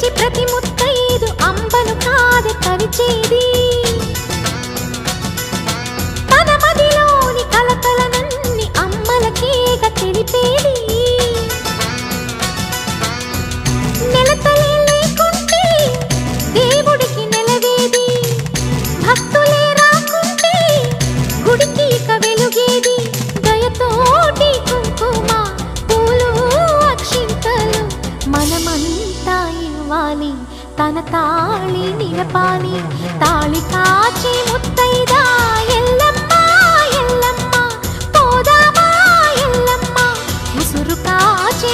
పిలిచి ప్రతి ముత్తైదు అంబను కాదు తరిచేది తన మదిలోని కలకలనన్ని అమ్మలకేగ తెలిపేది నెలతలే లేకుంటే దేవుడికి నెలవేది భక్తులే రాకుంటే గుడికి ఇక వెలుగేది దయతోటి కుంకుమ పూలు అక్షింతలు మనమంతా ఇవ్వాలి తన తాళి నిలపాలి తాళి కాచి ముత్తైదా ఎల్లమ్మ ఎల్లమ్మ పోదామా ఎల్లమ్మ ముసురు కాచి